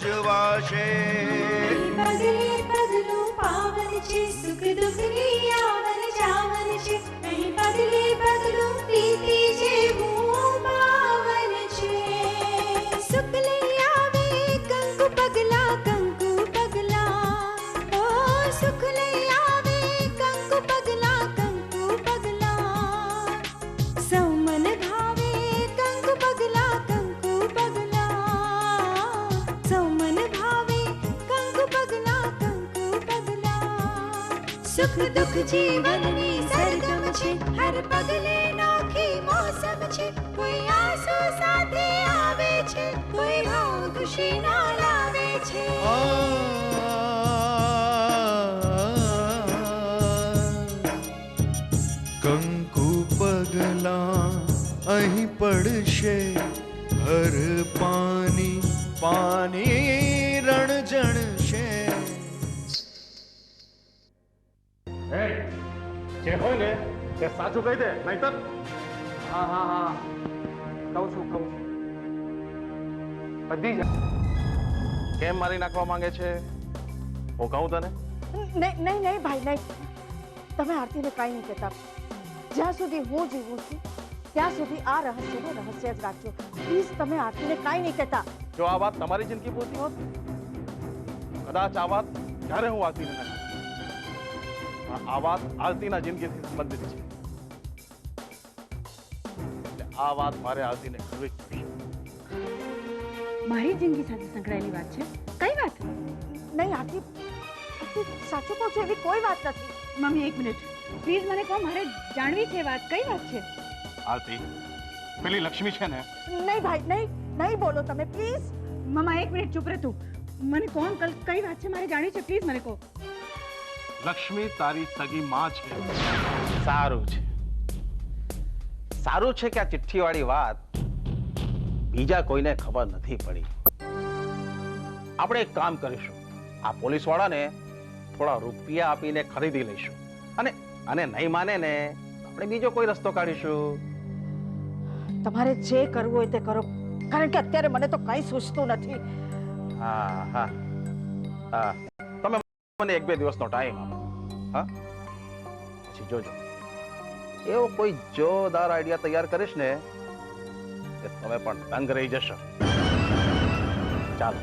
ઉજવાશે. પગલે પગલું પાવન છે, સુખ દુઃખની આવન જાવન છે. અહીં પગલે પગલું પ્રીતિ જેવું પાવન છે. સુખ લઈ આવે કંકુ પગલા, કંકુ પગલા. ઓ સુખ લઈ આવે કંકુ પગલા, કંકુ પગલા. સૌ મન ભાવે કંકુ પગલા, કંકુ પગલા. સૌ મન ભાવે કંકુ પગલા, કંકુ પગલા. સુખ દુઃખ જીવનની સરગમ છે, હર પગલે નોખી મોસમ છે. કોઈ આંસુ સાથે આવે છે, કોઈ ભાવ ખુશીના લાવે છે. કંકુ પગલા અહીં પડશે, હર પાની પાની રણજણશે. જે હોય ને તે સાચું કહી દે, નહીતર. હા હા હા કહું છું બધી જ. કેમ મારી નાખવા માંગે છે હું કહું તને? નહીં નહીં નહીં ભાઈ નહીં, તમે આરતીને કાંઈ નહીં કહેતા. જ્યાં સુધી હું જીવું છું ત્યાં સુધી આ રહસ્યને રહસ્ય જ રાખજો. પ્લીઝ તમે આરતીને કાંઈ નહીં કહેતા. જો આ વાત તમારી જિંદગી પૂરતી હોત, કદાચ આ વાત જ્યારે હું આરતીને ના કહેત. આ વાત આરતીના જિંદગીથી સંબંધિત છે, એટલે આ વાત મારે આરતીને કરવી જ પડશે. મારી જિંદગી સાથે સંકળાયેલી વાત છે. કઈ વાત? નહીં આરતી, સાચું કહું છું, એવી કોઈ વાત નથી. મમ્મી એક મિનિટ પ્લીઝ મને કહો, મારે જાણવી છે વાત. કઈ વાત છે? આરતી, પેલી લક્ષ્મી છે ને? નહીં ભાઈ નહીં, નહીં બોલો તમે પ્લીઝ. મમ્મા એક મિનિટ ચૂપ રહે તું. મને કોણ કઈ વાત છે મારે જાણવી છે, પ્લીઝ મને કહો. લક્ષ્મી તારી સગી માં છે. સારું છે, સારું છે કે આ ચિઠ્ઠીવાળી વાત બીજા કોઈને ખબર નથી પડી. આપણે એક કામ કરીશું, આ પોલીસ વાળાને થોડા રૂપિયા આપીને ખરીદી લઈશું, અને નહીં માને ને આપણે બીજો કોઈ રસ્તો કાઢીશું. તમારે જે કરવું હોય તે કરો, કારણ કે અત્યારે મને તો કંઈ સૂચતું નથી. હા હા હા, તમે મને 1-2 દિવસનો ટાઈમ આપો. હા, પછી જોજો એવો કોઈ જોરદાર આઈડિયા તૈયાર કરીશ ને કે તમે પણ દંગ રહી જશો. ચાલો,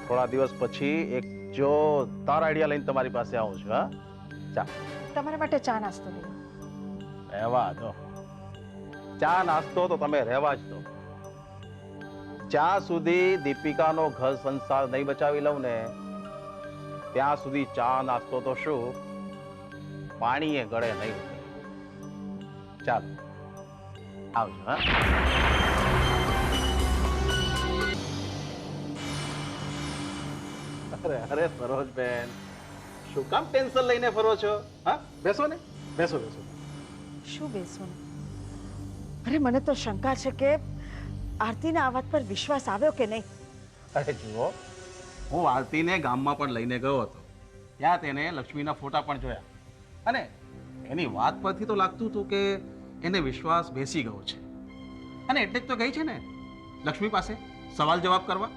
થોડા દિવસ પછી એક જોરદાર આઈડિયા લઈને તમારી પાસે આવું છું. હા, ચાલો. તમારા માટે ચા નાસ્તો લઈ. રહેવા દો, ચા નાસ્તો તો તમે રહેવા જ દો. જ્યાં સુધી દીપિકાનો ઘર સંસાર નહીં બચાવી લઉં ને ત્યાં સુધી ચા નાસ્તો તો શું, પાણીએ ગળે નહીં ઉતરે. ચાલો આવજો. હા, અરે અરે સરોજબેન, શું કામ ટેન્શન લઈને ફરો છો? હા, બેસો ને, બેસો બેસો. શું બેસવું? અરે મને તો શંકા છે કે આરતીને આ વાત પર વિશ્વાસ આવ્યો કે નહીં. અરે જુઓ, હું આરતીને ગામમાં પણ લઈને ગયો હતો. ત્યાં તેને લક્ષ્મીના ફોટા પણ જોયા, અને એની વાત પરથી તો લાગતું હતું કે એને વિશ્વાસ બેસી ગયો છે, અને એટલે જ તો ગઈ છે ને લક્ષ્મી પાસે સવાલ જવાબ કરવા.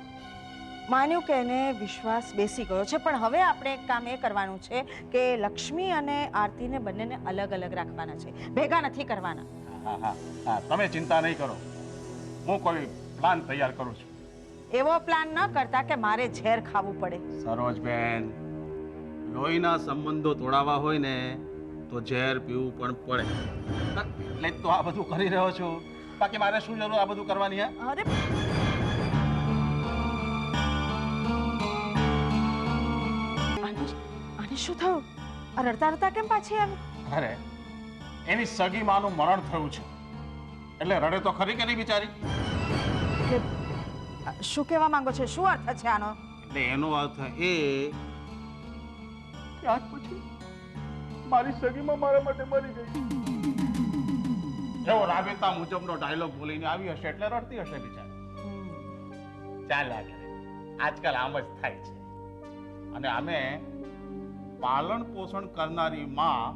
માન્યું કે એને વિશ્વાસ બેસી ગયો છે, પણ હવે આપણે એક કામ એ કરવાનું છે કે લક્ષ્મી અને આરતીને બંનેને અલગ અલગ રાખવાના છે, ભેગા નથી કરવાના. હા હા હા, તમે ચિંતા નહીં કરો, હું કોઈ પ્લાન તૈયાર કરું છું. એવો પ્લાન ન કરતા કે મારે ઝેર ખાવું પડે. સરોજબેન, લોહીના સંબંધો તોડાવવા હોય ને તો ઝેર પીવું પણ પડે. એટલે જ તો આ બધું કરી રહ્યો છું, બાકી મારે શું જરૂર આ બધું કરવાની? હે, અરે આને શું થયું? રડતા રડતા કેમ પાછી આવી? અરે એની સગી માનું મરણ થયું છે, એટલે રડે તો ખરી કે નહીં બિચારી? શું કહેવા માંગો છો? શું અર્થ છે આનો? એટલે એનો અર્થ એ કે આજ પછી મારી સગીમાં મારા માટે મરી ગઈ. એવો રાબેતા મુજબનો ડાયલોગ બોલીને આવી હશે એટલે રડતી હશે બિચારી. ચાલ્યા કરે, આજકાલ આમ જ થાય છે. અને આમે પાલન પોષણ કરનારી માં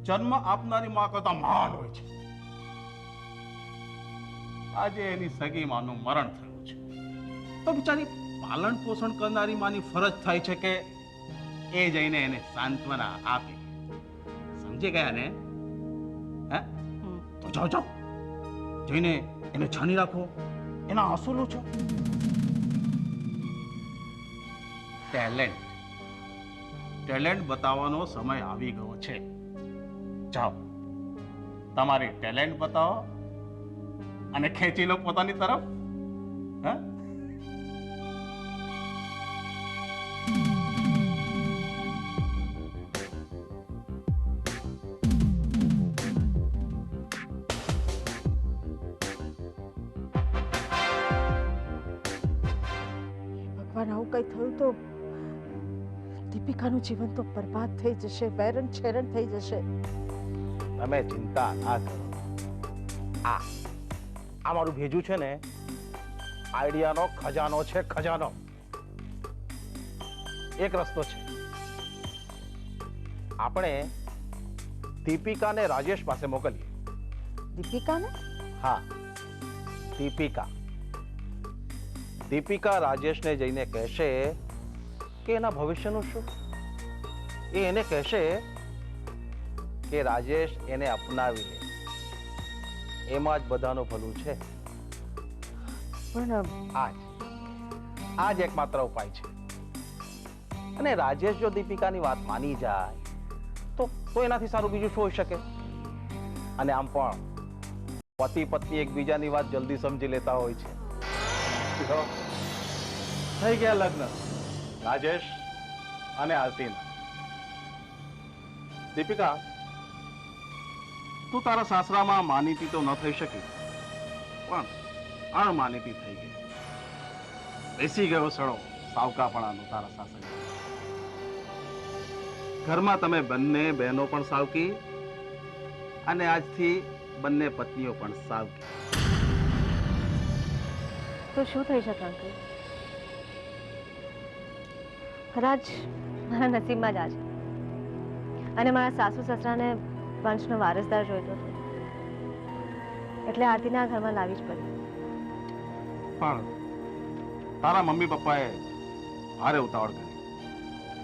જન્મ આપનારી માં કરતા મહાન હોય છે. આજે એની સગી માનું મરણ થયું છે, તો બિચારી પાલન પોષણ કરનારી માની ફરજ થાય છે કે એ જઈને એને સાંત્વના આપે. સમજી ગયા ને? હે? તો જાઓ જાઓ, જઈને એને છાની રાખો, એના આંસુ લૂછો. ટેલેન્ટ બતાવવાનો સમય આવી ગયો છે. જાઓ, તમારી ટેલેન્ટ બતાવો અને ખેંચી લો પોતાની તરફ. હા, ભગવાન, આવું કઈ થયું તો દીપિકાનું જીવન તો બરબાદ થઈ જશે, વેરણ છેરણ થઈ જશે. તમે ચિંતા ના કરો. આ મારું ભેજું છે ને, આઈડિયાનો ખજાનો છે, ખજાનો. એક રસ્તો છે. આપણે દીપિકાને રાજેશ પાસે મોકલીએ. દીપિકાને? હા, દીપિકા રાજેશને જઈને કહેશે કે એના ભવિષ્યનું શું. એ એને કહેશે કે રાજેશ એને અપનાવી લે, એમાં જ બધાનું ભલું છે. પણ આજ એકમાત્ર ઉપાય છે. અને રાજેશ જો દીપિકાની વાત માની જાય તો એનાથી સારું બીજું શું હોઈ શકે? અને આમ પણ પતિ પત્ની એકબીજાની વાત જલ્દી સમજી લેતા હોય છે. તો થઈ ગયા લગ્ન રાજેશ અને આરતીના. દીપિકા, તું તારા સાસરામાં માનીતી તો ન થઈ શકી, પણ અણમાનીતી થઈ ગઈ. બેસી ગયો સડો સાવકાપણાનો તારા સાસરે. ઘરમાં તમે બંને બહેનો પણ સાવકી અને આજથી બંને પત્નીઓ પણ સાવકી. તો શું થઈ શકે અંકલ? કદાચ મારા નસીબમાં જ આ છે અને મારા સાસુ સસરાને વંશનો વારસદાર જોઈતો હતો, એટલે આરતીના ઘરમાં લાવી જ પડી. પણ તારા મમ્મી પપ્પાએ ભારે ઉતાવળ કરી.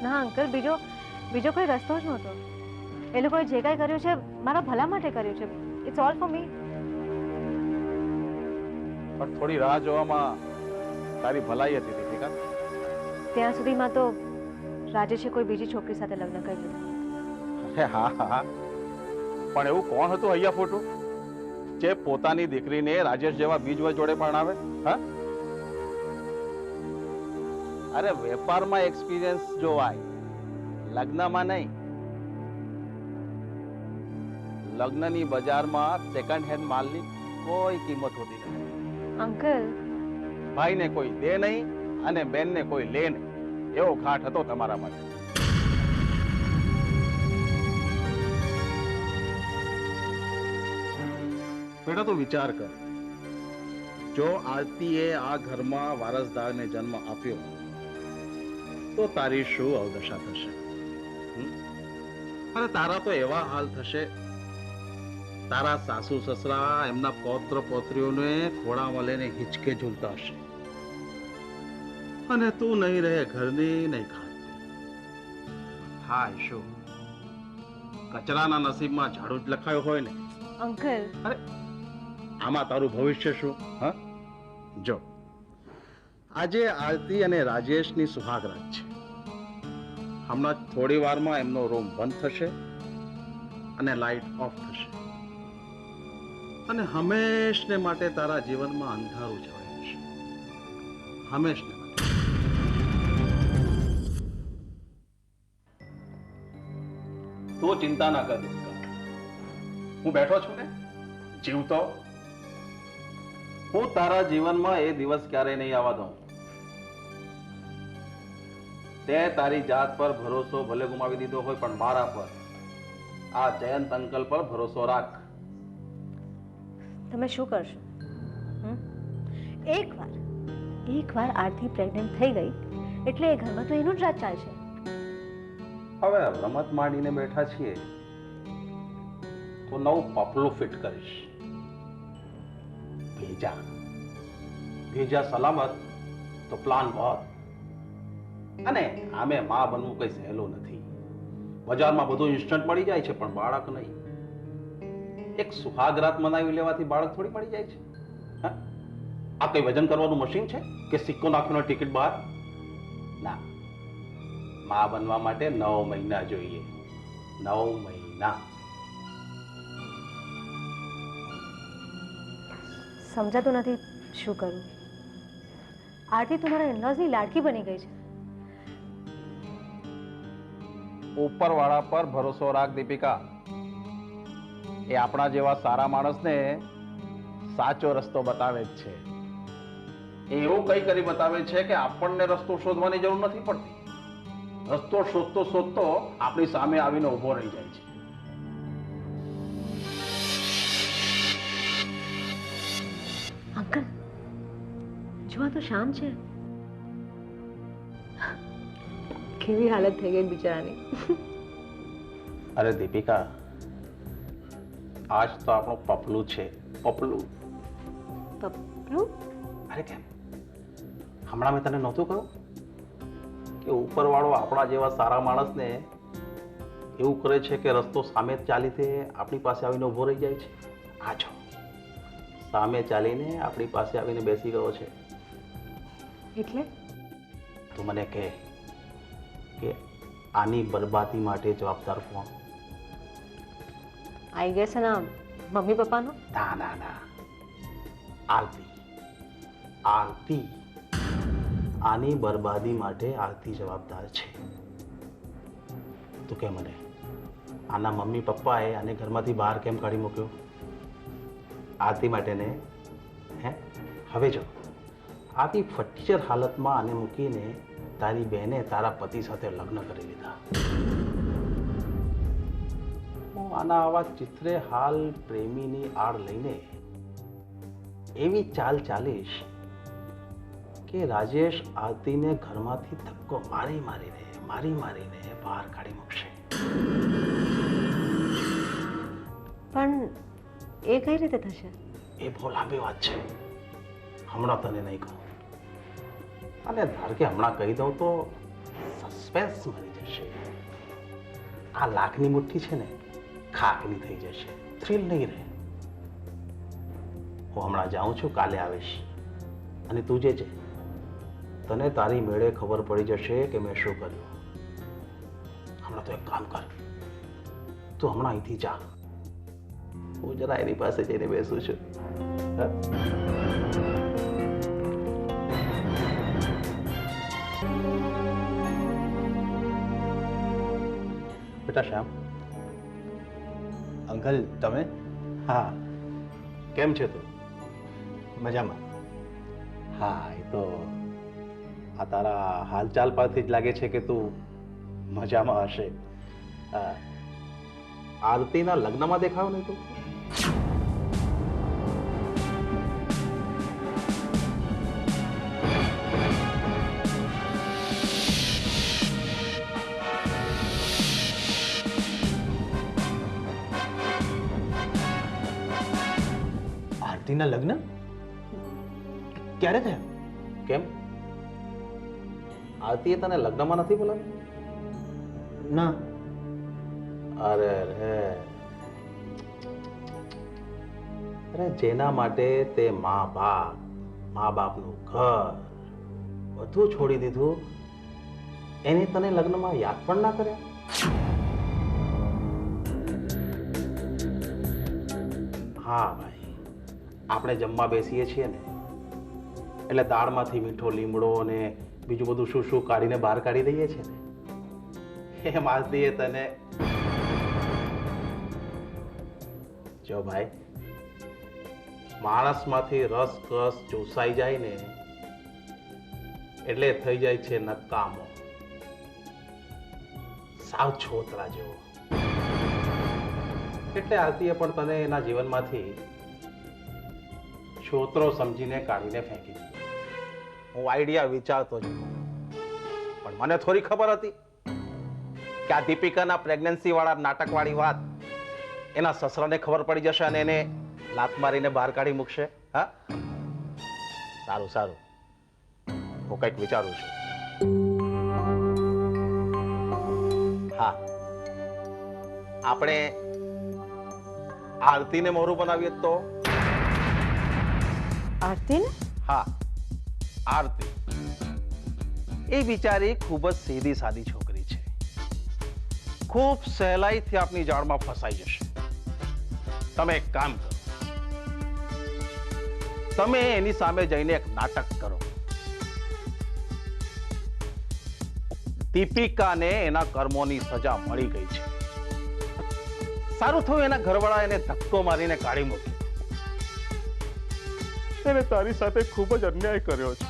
ના અંકલ, બીજો કોઈ રસ્તો જ નહોતો. એ લોકોએ જે કાંઈ કર્યું છે મારા ભલા માટે કર્યું છે. It's all for me. પણ થોડી રાહ જોવામાં તારી ભલાઈ હતી દીપિકા. ત્યાં સુધીમાં તો રાજેશે કોઈ બીજી છોકરી સાથે લગ્ન કરી લીધા. હા, પણ એવું કોણ હતું અહીંયા ફોટું જે પોતાની દીકરીને રાજેશ જેવા બીજવર જોડે પરણાવે? હા, અરે વેપારમાં એક્સપિરિયન્સ જોવાય, લગ્નમાં નહીં. લગ્નની બજારમાં સેકન્ડ હેન્ડ માલની કોઈ કિંમત હોતી નથી. અંકલ, ભાઈને કોઈ દે નહીં અને બેનને કોઈ લે નહીં, એવો ઘાટ હતો તમારા માટે. બેટા, તું વિચાર કર, જો આરતીએ આ ઘરમાં વારસદારને જન્મ આપ્યો તો તારી શું અવદશા થશે? અને તારા તો એવા હાલ થશે, તારા સાસુ સસરા એમના પૌત્ર પૌત્રીઓને ખોળામાં લઈને હિંચકે ઝૂલતા હશે અને તું નહીં રહે ઘરની નહીં ખાતી. હાય શું કચરાના નસીબમાં ઝાડુ જ લખાયો હોય ને. અંકલ, અરે આમાં તારું ભવિષ્ય શું? હા, જો આજે આરતી અને રાજેશની સુહાગરાત છે. હમણાં થોડી વારમાં એમનો રૂમ બંધ થશે અને લાઈટ ઓફ થશે અને હંમેશને માટે તારા જીવનમાં અંધારું છવાઈ જશે. હંમેશને માટે. તું ચિંતા ના કર દીપિકા, હું બેઠો છું ને જીવતો. હું તારા જીવનમાં એ દિવસ ક્યારે નહીં આવવા દઉં. તે તારી જાત પર ભરોસો ભલે ગુમાવી દીધો હોય, પણ મારા પર, આ જયંત અંકલ પર ભરોસો રાખ. તમે શું કરશો? એકવાર આરતી પ્રેગ્નન્ટ થઈ ગઈ એટલે એ ઘરમાં તો એનું જ રાજ ચાલશે. હવે રમત માંડીને બેઠા છીએ તો નવું પપલું ફિટ કરીશ. ભેજા સલામત તો પ્લાન બહાર. અને આમે માં બનવું કઈ સહેલું નથી. બજારમાં બધું ઇન્સ્ટન્ટ મળી જાય છે, પણ બાળક નહીં. એક સુહાગરાત મનાવી લેવાથી બાળક થોડી મળી જાય છે? હા? આ કઈ વજન કરવાનું મશીન છે કે સિક્કો નાખીને ટિકિટ બહાર? ના, માં બનવા માટે 9 મહિના જોઈએ. 9 મહિના. સમજાતું નથી શું કરું. આરતી તમારા ઇનલોઝની લાડકી બની ગઈ છે. ઉપરવાળા પર ભરોસો રાખ દીપિકા. એ આપણા જેવા સારા માણસને સાચો રસ્તો બતાવે જ છે. એ એવું કઈ કરી બતાવે છે કે આપણને રસ્તો શોધવાની જરૂર નથી પડતી. રસ્તો શોધતો શોધતો આપણી સામે આવીને ઊભો રહી જાય છે. અંકલ, જો આ તો શ્યામ છે. કેવી હાલત થઈ ગઈ બિચારાની. અરે દીપિકા, આજ તો આપણું પપલું છે. પપલું. પપલું? અરે કેમ, હમણાં મેં તને નહોતું કહ્યું કે ઉપરવાળો આપણા જેવા સારા માણસને એવું કરે છે કે રસ્તો સામે ચાલી તે આપણી પાસે આવીને ઊભો રહી જાય છે. આ જો સામે ચાલીને આપણી પાસે આવીને બેસી ગયો છે. એટલે તું મને કહે કે આની બરબાદી માટે જવાબદાર કોણ? આઈ ગેસ એના મમ્મી પપ્પાનો. ના ના ના, આરતી. આરતી. આની બરબાદી માટે આરતી જવાબદાર છે. તું કે મને, આના મમ્મી પપ્પાએ આને ઘરમાંથી બહાર કેમ કાઢી મૂક્યો? આરતી માટે ને? હે? હવે જો આવી ફટીચર હાલતમાં આને મૂકીને તારી બહેને તારા પતિ સાથે લગ્ન કરી લીધા. હું આના આવા ચિત્રે હાલ પ્રેમીની આડ લઈને એવી ચાલ ચાલીશ કે રાજેશ આરતીને ઘરમાંથી ધક્કો મારી મારીને બહાર કાઢી મૂકશે. પણ એ કઈ રીતે થશે? એ બહુ લાંબી વાત છે, હમણાં તને નહીં કહું. અને ધાર કે હમણાં કહી દઉં તો સસ્પેન્સ મરી જશે. આ લાખની મુઠ્ઠી છે ને, ખાખની થઈ જશે. થ્રિલ નહીં રહે. હું હમણાં જાઉં છું, કાલે આવીશ. અને તું જે છે, તને તારી મેળે ખબર પડી જશે કે મેં શું કર્યું. હમણાં તો એક કામ કર, તું હમણાં અહીંથી જા. હું જરા એની પાસે જઈને બેસું છું. બેટા શ્યામ. અંકલ તમે? હા, કેમ છે તું? મજામાં. હા, એ તો આ તારા હાલચાલ પરથી જ લાગે છે કે તું મજામાં હશે. આરતીના લગ્નમાં દેખાવ નહીં તું? આરતીના લગ્ન ક્યારે થયા? કેમ, આરતીએ તને લગ્નમાં નથી બોલાવી? ના. અરે રે, અરે જેના માટે તે મા બાપનું ઘર બધું છોડી દીધું, એને તને લગ્નમાં યાદ પણ ના કર્યા? હા ભાઈ, આપણે જમવા બેસીએ છીએ ને, એટલે દાળમાંથી મીઠો લીમડો અને બીજું બધું શું શું કાઢીને બહાર કાઢી દઈએ છીએ ને, એ માલતીએ તને. જો ભાઈ, માણસમાંથી રસ કસ ચૂસાઈ જાય ને એટલે થઈ જાય છે નકામો, સાવ છોતરા જેવો. એટલે આરતીએ પણ તને એના જીવનમાંથી છોતરો સમજીને કાઢીને ફેંકી દીધો. હું આઈડિયા વિચારતો જ હતો, પણ મને થોડી ખબર હતી કે આ દીપિકાના પ્રેગ્નન્સી વાળા નાટક વાળી વાત એના સસરાને ખબર પડી જશે અને એને લાત મારીને બહાર કાઢી મૂકશે. હા, સારું સારું, હું કંઈક વિચારું છું. હા, આપણે આરતીને મોરું બનાવીએ તો? આરતી ને હા, આરતી. એ બિચારી ખૂબ જ સીધી સાદી છોકરી છે. ખૂબ સહેલાઈથી આપની જાળમાં ફસાઈ જશે. તમે એક કામ કરો, તમે એની સામે જઈને એક નાટક કરો. દીપિકાને એના કર્મોની સજા મળી ગઈ છે. સારું થયું એના ઘરવાળા એને ધક્કો મારીને કાઢી મૂક્યો. એને તારી સાથે ખૂબ જ અન્યાય કર્યો છે.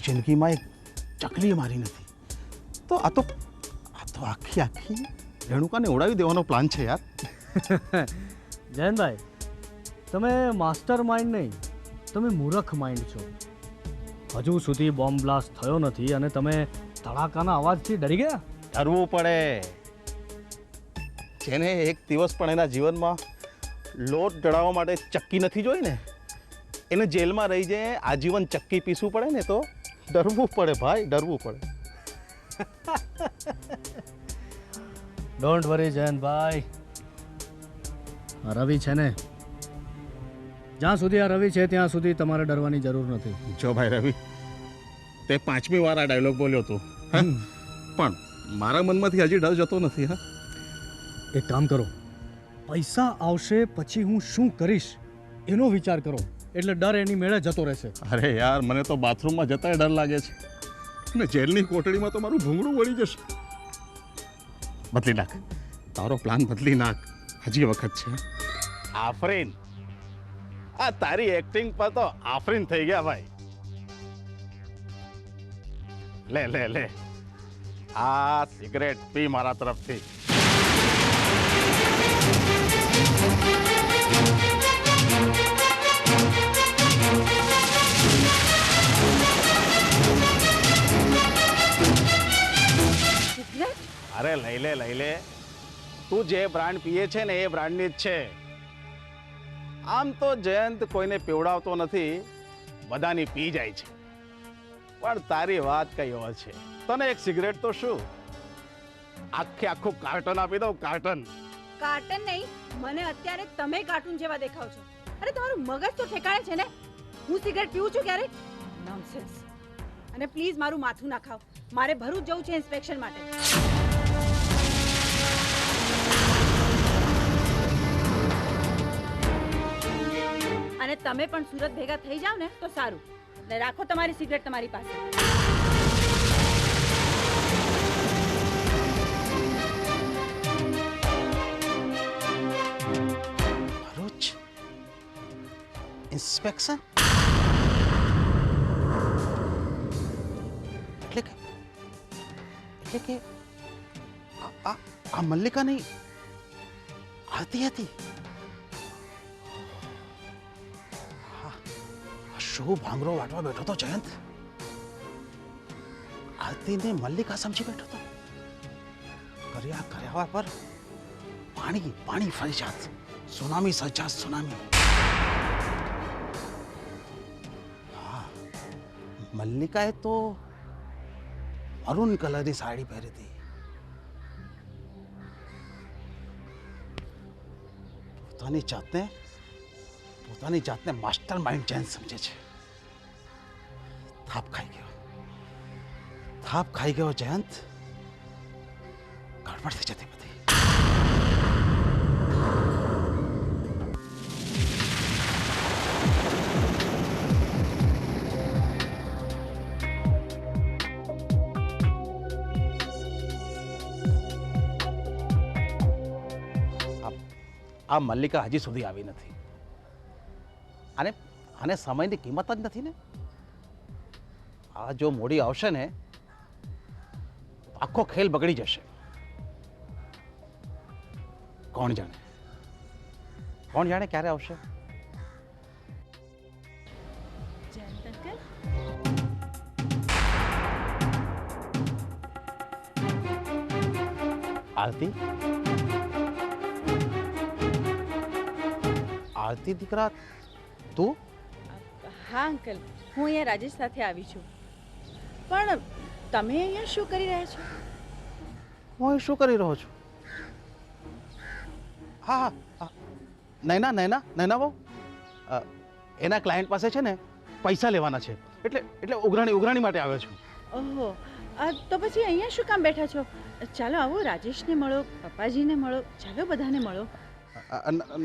જિંદગીમાં એક ચકલીએ મારી નથી. તો આ તો આખી રેણુકાને ઉડાવી દેવાનો પ્લાન છે યાર. જયંતભાઈ, તમે માસ્ટર માઇન્ડ નહીં, તમે મૂર્ખ માઇન્ડ છો. હજુ સુધી બોમ્બ બ્લાસ્ટ થયો નથી અને તમે ધડાકાના અવાજથી ડરી ગયા? ડરવું પડે. જેને એક દિવસ પણ એના જીવનમાં લોટ દળાવવા માટે ચક્કી નથી જોઈ ને, એને જેલમાં રહી જાય આજીવન ચક્કી પીસવું પડે ને, તો ડરવું પડે ભાઈ, ડરવું પડે. ડોન્ટ વરી જયંતભાઈ, આ રવિ છે ને, જ્યાં સુધી આ રવિ છે ત્યાં સુધી તમારે ડરવાની જરૂર નથી. જો ભાઈ રવિ, તે 5મી વાર આ ડાયલોગ બોલ્યો હતો, પણ મારા મનમાંથી હજી ડર જતો નથી. હા, એક કામ કરો, પૈસા આવશે પછી હું શું કરીશ એનો વિચાર કરો, એટલે ડર એની મેળે જતો રહેશે. અરે યાર, મને તો બાથરૂમમાં જતાંય ડર લાગે છે ને જેલની કોટડીમાં તો મારું ભૂંગળું વળી જશે. બદલી નાખ, તારો પ્લાન બદલી નાખ, હજી વખત છે. આફરીન, આ તારી એક્ટિંગ પર તો આફરીન થઈ ગયા ભાઈ. લે લે લે, આ સિગરેટ પી મારા તરફથી. અરે લઈ લે, તું જે બ્રાન્ડ પીએ છે ને એ બ્રાન્ડની જ છે. આમ તો જયંત કોઈને પીવડાવતો નથી, બધાની પી જાય છે, પણ તારી વાત કઈ ઓર છે. તને એક સિગરેટ તો શું, આખું કાર્ટન આપી દઉં. કાર્ટન નહીં, મને અત્યારે તમે કાર્ટૂન જેવા દેખાવ છો. અરે તમારું મગજ તો ઠેકાણે છે ને? હું સિગરેટ પીવું છું ક્યારે? નોનસેન્સ. અને પ્લીઝ મારું માથું ના ખાઓ, મારે ભરૂચ જવું છે ઇન્સ્પેક્શન માટે. અને તમે પણ સુરત ભેગા થઈ જાવ ને તો સારું. ને રાખો તમારી સિગરેટ તમારી પાસે. ભરૂચ ઇન્સ્પેક્શન એટલે કે આ મલ્લિકા નહીં, આરતી હતી. શું ભાંગરો વાટવા બેઠો તો જયંત? આરતીને મલ્લિકા સમજી બેઠો તો. કર્યા પર પાણી ફરી જાત, સુનામી સર્જાત, સુનામી. હા, મલ્લિકાએ તો મરૂન કલરની સાડી પહેરી હતી. પોતાની જાતને માસ્ટર માઇન્ડ જૈન સમજે છે. થાપ ખાઈ ગયો જયંત. ગડબડ થઈ જતી બધી. આ મલ્લિકા હજી સુધી આવી નથી. આને સમયની કિંમત જ નથી ને. આ જો મોડી આવશે ને આખો ખેલ બગડી જશે. કોણ જાણે ક્યારે આવશે. આરતી દીકરા, તું? હા અંકલ, હું અહીંયા રાજેશ સાથે આવી છું. પણ તમે અહીંયા શું કરી રહ્યા છો? હું શું કરી રહ્યો છું? હા, નૈના બહુ એના ક્લાયન્ટ પાસે છે ને પૈસા લેવાના છે, એટલે ઉઘરાણી માટે આવ્યો છું. ઓહો, તો પછી અહીંયા શું કામ બેઠા છો? ચાલો આવો, રાજેશને મળો, પપ્પાજીને મળો, ચાલો બધાને મળો.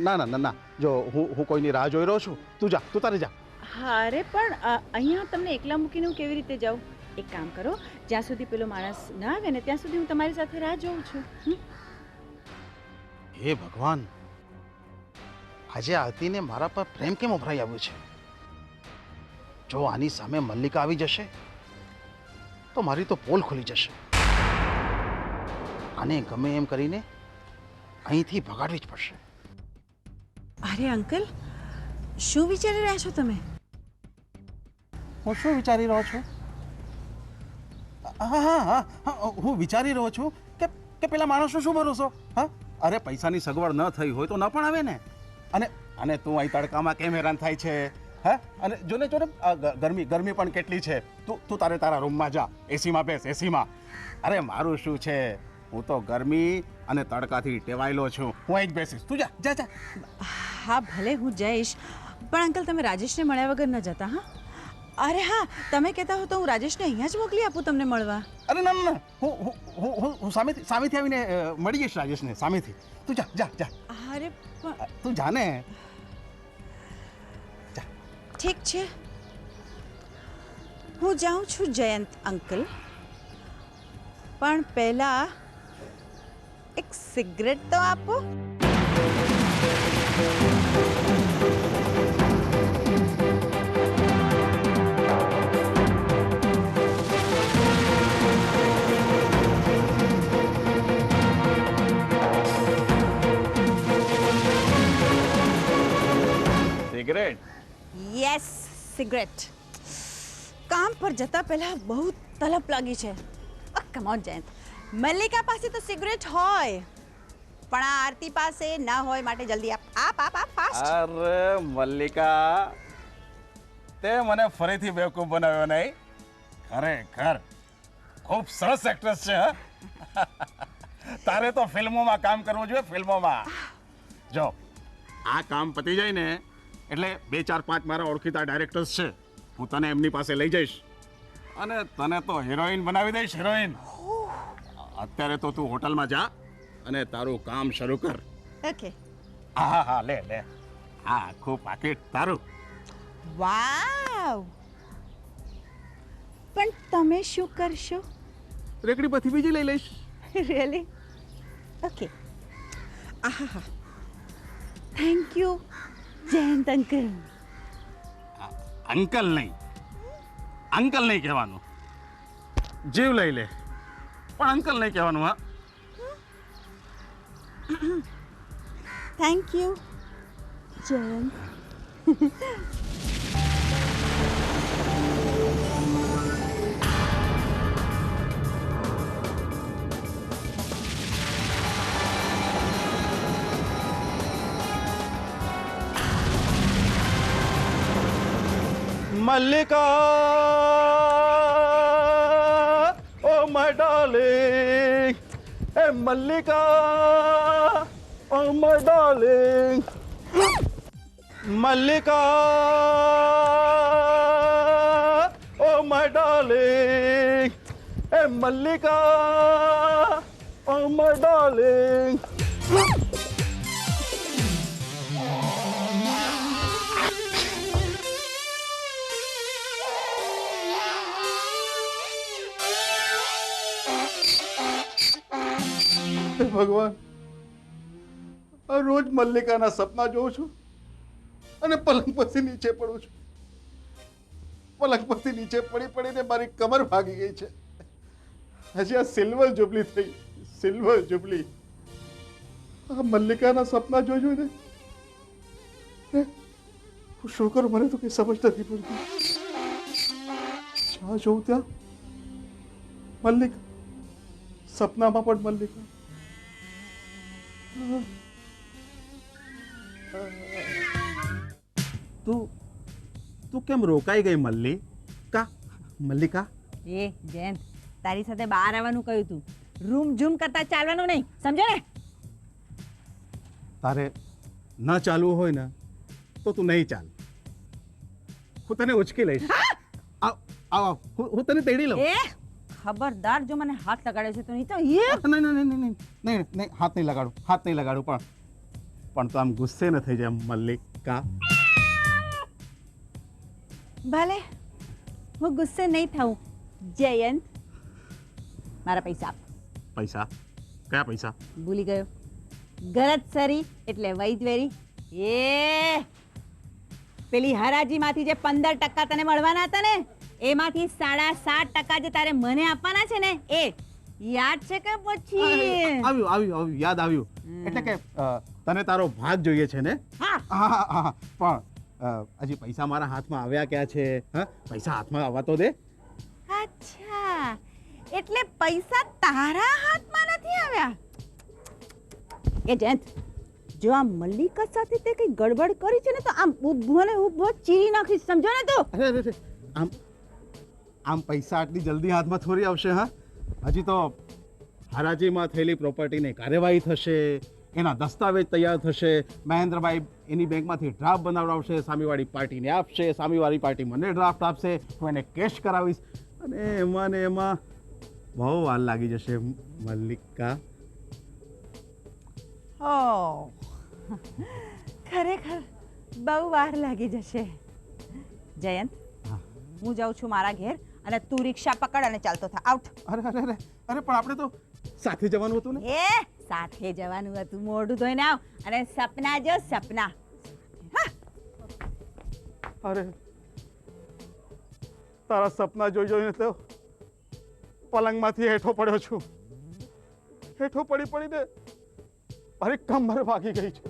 ના, જો હું કોઈની રાહ જોઈ રહ્યો છું. તું તારે જા. હા, અરે પણ અહીંયા તમને એકલા મૂકીને હું કેવી રીતે જાઉં? એક કામ કરો, જ્યાં સુધી પેલો માણસ ના આવે ને ત્યાં સુધી હું તમારી સાથે રાહ જોઉં છું. હે ભગવાન, આજે આરતીને મારા પર પ્રેમ કેમ ઉભરાઈ આવ્યો છે? જો આની સામે મલ્લિકા આવી જશે તો મારી તો પોલ ખુલી જશે. આને ગમે એમ કરીને અહીંથી ભગાડવી જ પડશે. અરે અંકલ, શું વિચારી રહ્યા છો તમે? હું શું વિચારી રહ્યો છું? હા હા હા હા, હું વિચારી રહ્યો છું કે પેલા માણસનો શું ભરોસો? હા, અરે પૈસાની સગવડ ન થઈ હોય તો ન પણ આવે ને. અને તું અહીં તડકામાં કેમ હેરાન થાય છે? હા, અને જોને ગરમી પણ કેટલી છે. તું તારા રૂમમાં જા, એસીમાં બેસ, એસીમાં. અરે મારું શું છે, હું તો ગરમી અને તડકાથી ટેવાયેલો છું. હું અહીં જ બેસીશ, તું જા જા જા. હા ભલે હું જઈશ, પણ અંકલ તમે રાજેશને મળ્યા વગર ન જતા. હા, અરે હા, તમે કહેતા હો તો હું રાજેશને અહીંયા જ મોકલી આપું તમને મળવા. અરે ના ના, હું સામેથી આવીને મળી જઈશ રાજેશને, સામેથી. તું જા જા જા. અરે પણ તું જા ને. ઠીક છે, હું જાઉં છું જયંત અંકલ, પણ પહેલા એક સિગરેટ તો આપો. સિગરેટ? Yes, cigarette. કામ પર જતા પહેલા બહુ તલપ લાગી છે. કમ ઓન જયંત, મલ્લિકા પાસે તો સિગરેટ હોય, પણ આ આરતી પાસે ના હોય, માટે જલ્દી આપ આપ આપ ફાસ્ટ. અરે મલ્લિકા, તે મને ફરીથી બેવકૂફ બનાવ્યો નહીં? ખરેખર ખૂબ સરસ એક્ટ્રેસ છે. તારે તો ફિલ્મોમાં કામ કરવું જોઈએ, ફિલ્મોમાં. જો આ કામ પતી જાય ને એટલે 2 4 5 મારા ઓળખીતા ડાયરેક્ટર્સ છે, હું તને એમની પાસે લઈ જઈશ અને તને તો હિરોઈન બનાવી દઈશ, હિરોઈન. અત્યારે તો તું હોટલમાં જા અને તારું કામ શરૂ કર. ઓકે. હા હા, લે લે, આ આખું પાકીટ તારું. વાવ! પણ તમે શું કરશો? રેકડી પરથી બીજી લઈ લઈશ. Really? Okay. Aha, thank you Jayant uncle. Uncle નહીં, અંકલ નહીં કહેવાનું. જીવ લઈ લે, પણ અંકલ નહીં કહેવાનું. હા, thank you Jayant. Mallika, oh my darling, A Mallika, oh my darling, Mallika, oh my darling, A Mallika, oh my darling. ભગવાન, આ રોજ મલ્લિકાના સપના જોઉં છું અને પલંગ પરથી નીચે પડું છું. પલંગ પરથી નીચે પડીને મારી કમર ભાગી ગઈ છે. હજી આ સિલ્વર જુબલી થઈ, સિલ્વર જુબલી. આ મલ્લિકાના સપના જોઈને હું શું કરું, મને તો કઈ સમજ નથી પડતી. જ્યાં જોઉં ત્યાં મલ્લિકા, સપનામાં પણ મલ્લિકા. તું કેમ રોકાઈ ગઈ મલ્લિકા? મલ્લિકા, એ જયંત, તારી સાથે બહાર આવવાનું કહ્યું તું, રૂમ ઝૂમ કરતા ચાલવાનું નહીં, સમજો ને? તારે ન ચાલવું હોય ને તો તું નહીં ચાલ. હું તને ઉચકી લઈશ. આવ આવ, હું તને તેડી લઉં. એ ખબરદાર, જો મને હાથ લગાડ્યો છે તો નહીં તો નહીં, હાથ નહીં લગાડું. પણ તો આમ ગુસ્સે ન થઈ જાય મલ્લિકા. ભલે, હું ગુસ્સે નહીં થાઉં. જયંત, મારા પૈસા આપ. પૈસા? કયા પૈસા? ભૂલી ગયો? ગરજ સરી એટલે વૈદ્યવેરી. એ પેલી હરાજીમાંથી જે 15% તને મળવાના હતા ને, એમાંથી 7.5% જે તારે મને આપવાના છે ને એ યાદ છે કે પછી આવ્યું યાદ આવ્યું. એટલે કે તને તારો ભાગ જોઈએ છે ને? હા હા પણ હજી પૈસા મારા હાથમાં આવ્યા ક્યાં છે? હા, પૈસા હાથમાં આવવા તો દે. અચ્છા, એટલે પૈસા તારા હાથમાં નથી આવ્યા? એ જયંત, જો આ મલ્લિકા સાથે તે કઈ ગડબડ કરી છે ને તો આમ ઊભો ને ઊભો ચીરી નાખીશ, સમજો ને તું? અરે આમ પૈસા આટલી જલ્દી હાથમાં થોડી આવશે? હા, હજી તો હરાજીમાં થયેલી પ્રોપર્ટીની કાર્યવાહી થશે, એના દસ્તાવેજ તૈયાર થશે, મહેન્દ્રભાઈ એની બેંકમાંથી ડ્રાફ્ટ બનાવડાવશે, સામેવાળી પાર્ટીને આપશે, સામેવાળી પાર્ટી મને ડ્રાફ્ટ આપશે, હું એને કેશ કરાવીશ અને એમાં ને એમાં બહુ વાર લાગી જશે મલ્લિકા. ઓ ખરેખર બહુ વાર લાગી જશે. જયંત, હું જાઉં છું મારા ઘેર અને તું રિક્ષા પકડ અને ચાલતો થા. આઉટ. અરે પણ આપણે તો સાથે જવાનું હતું ને? એ સાથે જવાનું હતું, મોઢું ધોઈને આવ અને સપના જો, સપના. અરે તારા સપના જોઈને તો પલંગમાંથી હેઠો પડ્યો છું. હેઠો પડીને મારી કમર ભાગી ગઈ છે.